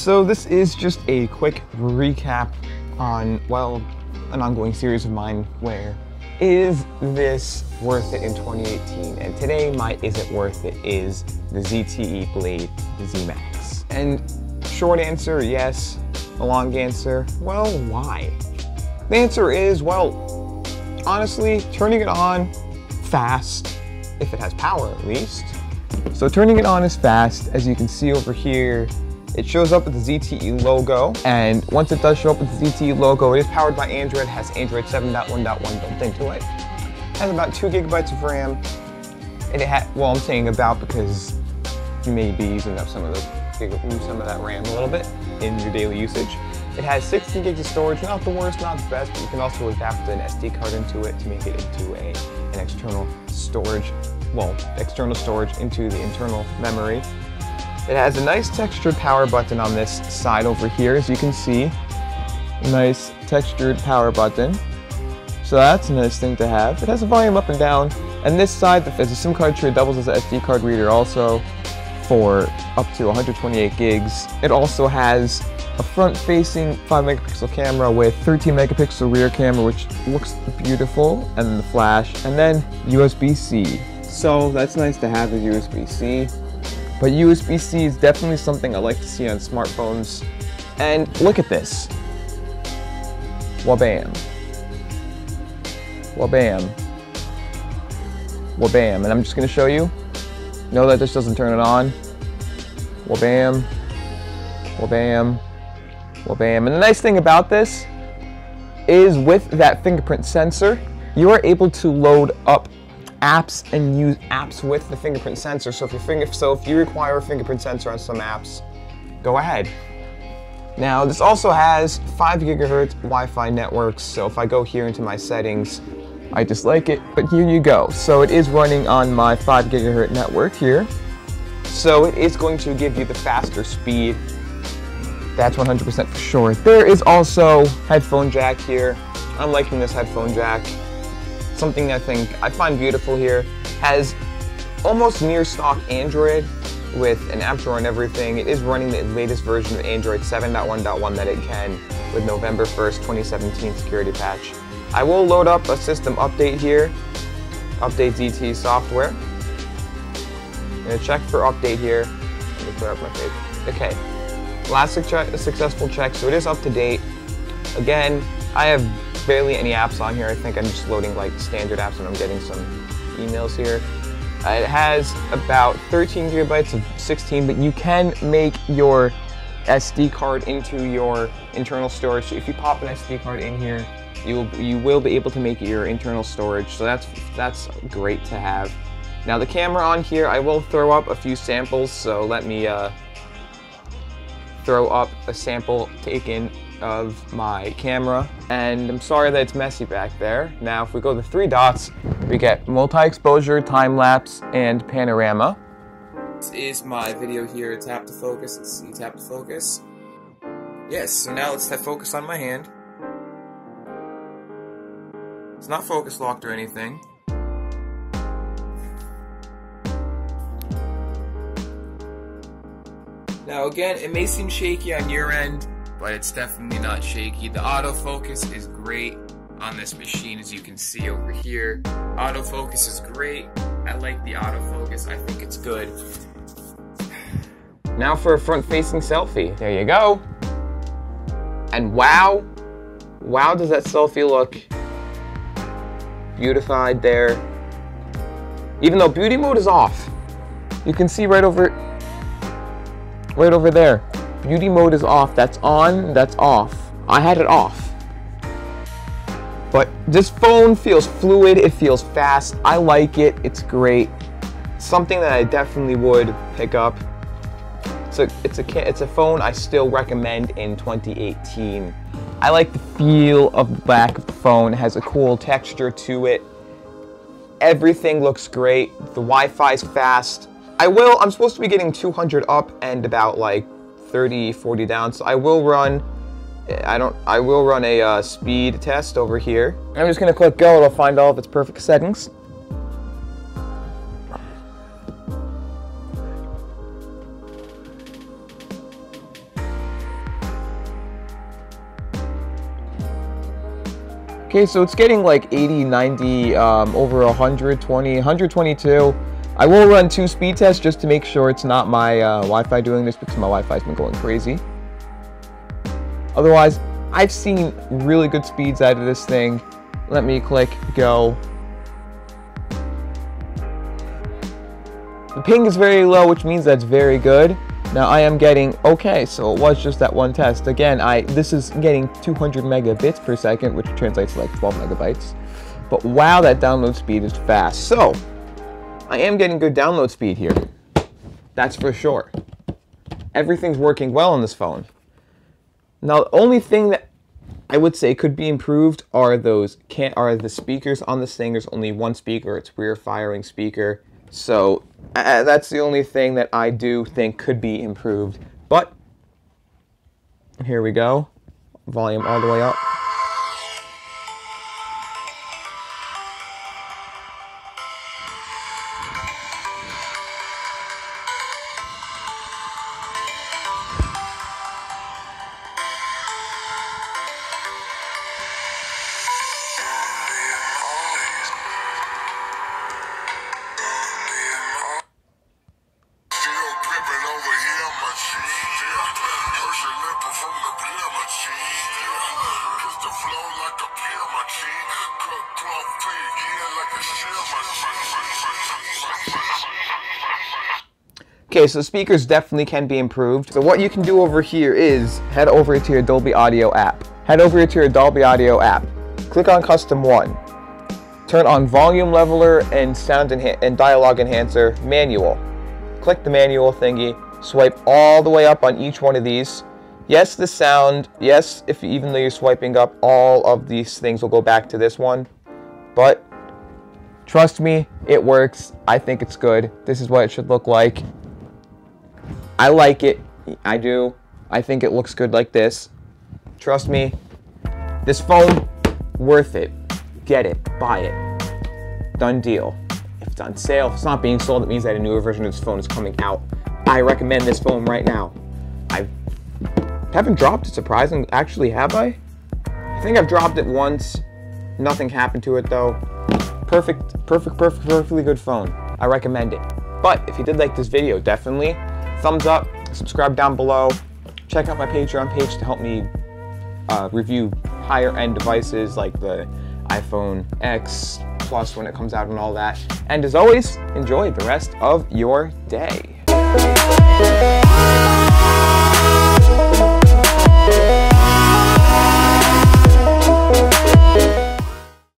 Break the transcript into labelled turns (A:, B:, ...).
A: So this is just a quick recap on, well, an ongoing series of mine where is this worth it in 2018? And today my isn't worth it is the ZTE Blade, the Z Max. And short answer, yes. A long answer, well, why? The answer is, well, honestly, turning it on fast, if it has power at least. So turning it on is fast. As you can see over here, it shows up with the ZTE logo, and once it does show up with the ZTE logo, it is powered by Android, has Android 7.1.1 built into it. It has about 2 gigabytes of RAM, and well, I'm saying about because you may be using up some of that RAM a little bit in your daily usage. It has 16 gigs of storage, not the worst, not the best, but you can also adapt an SD card into it to make it into an external storage, well, external storage into the internal memory. It has a nice textured power button on this side over here, as you can see. A nice textured power button. So that's a nice thing to have. It has a volume up and down. And this side, as a SIM card tray, doubles as an SD card reader also for up to 128 gigs. It also has a front-facing 5 megapixel camera with 13 megapixel rear camera, which looks beautiful, and the flash, and then USB-C. So that's nice to have, is USB-C. But USB-C is definitely something I like to see on smartphones. And look at this. Wabam. Wabam. Wabam. And I'm just going to show you. No, that just doesn't turn it on. Wabam. Wabam. Wabam. And the nice thing about this is with that fingerprint sensor, you are able to load up apps and use apps with the fingerprint sensor. So if you require a fingerprint sensor on some apps, go ahead. Now this also has 5 gigahertz Wi-Fi networks. So if I go here into my settings, I dislike it, but here you go. So it is running on my 5 gigahertz network here. So it is going to give you the faster speed. That's 100% for sure. There is also headphone jack here. I'm liking this headphone jack. Something I find beautiful here. Has almost near stock Android with an app drawer and everything. It is running the latest version of Android 7.1.1 that it can with November 1st, 2017 security patch. I will load up a system update here. Update ZTE software. I'm gonna check for update here. Let me clear up my page. Okay. Last successful check, so it is up to date. Again, I have barely any apps on here. I think I'm just loading like standard apps and I'm getting some emails here. It has about 13 gigabytes of 16, but you can make your SD card into your internal storage. So if you pop an SD card in here, you will be able to make it your internal storage. So that's great to have. Now the camera on here, I will throw up a few samples. So let me throw up a sample taken of my camera, and I'm sorry that it's messy back there. Now if we go to the 3 dots, we get multi-exposure, time-lapse, and panorama. This is my video here. Tap to focus. Let's see, tap to focus. Yes, so now let's tap focus on my hand. It's not focus locked or anything. Now again, it may seem shaky on your end, but it's definitely not shaky. The autofocus is great on this machine, as you can see over here. Autofocus is great. I like the autofocus. I think it's good. Now for a front-facing selfie. There you go. And wow. Wow, does that selfie look beautified there. Even though beauty mode is off. You can see right over there. Beauty mode is off. That's on, that's off. I had it off. But this phone feels fluid, it feels fast. I like it, it's great. Something that I definitely would pick up. It's a phone I still recommend in 2018. I like the feel of the back of the phone. It has a cool texture to it. Everything looks great. The Wi-Fi's fast. I'm supposed to be getting 200 up and about like 30, 40 down, so I will run a speed test over here. I'm just gonna click go, it'll find all of its perfect settings. Okay, so it's getting like 80, 90, over 120, 122. I will run 2 speed tests just to make sure it's not my Wi-Fi doing this, because my Wi-Fi's been going crazy. Otherwise, I've seen really good speeds out of this thing. Let me click go. The ping is very low, which means that's very good. Now I am getting, okay, so it was just that one test. Again, this is getting 200 megabits per second, which translates to like 12 megabytes. But wow, that download speed is fast. So, I am getting good download speed here. That's for sure. Everything's working well on this phone. Now, the only thing that I would say could be improved are the speakers on this thing. There's only one speaker, it's rear firing speaker. So that's the only thing that I do think could be improved. But here we go. Volume all the way up. Okay, so speakers definitely can be improved. So what you can do over here is head over to your Dolby Audio app. Head over to your Dolby Audio app. Click on Custom 1. Turn on Volume Leveler and Sound and Dialogue Enhancer Manual. Click the manual thingy. Swipe all the way up on each one of these. Yes, the sound. Yes, even though you're swiping up, all of these things will go back to this one. But trust me, it works. I think it's good. This is what it should look like. I like it. I do. I think it looks good like this. Trust me. This phone, worth it. Get it. Buy it. Done deal. If it's on sale, if it's not being sold, it means that a newer version of this phone is coming out. I recommend this phone right now. I haven't dropped it, surprisingly. Actually, have I? I think I've dropped it once. Nothing happened to it though. Perfectly good phone. I recommend it. But if you did like this video, definitely thumbs up, subscribe down below, check out my Patreon page to help me review higher end devices like the iPhone X Plus when it comes out and all that. And as always, enjoy the rest of your day.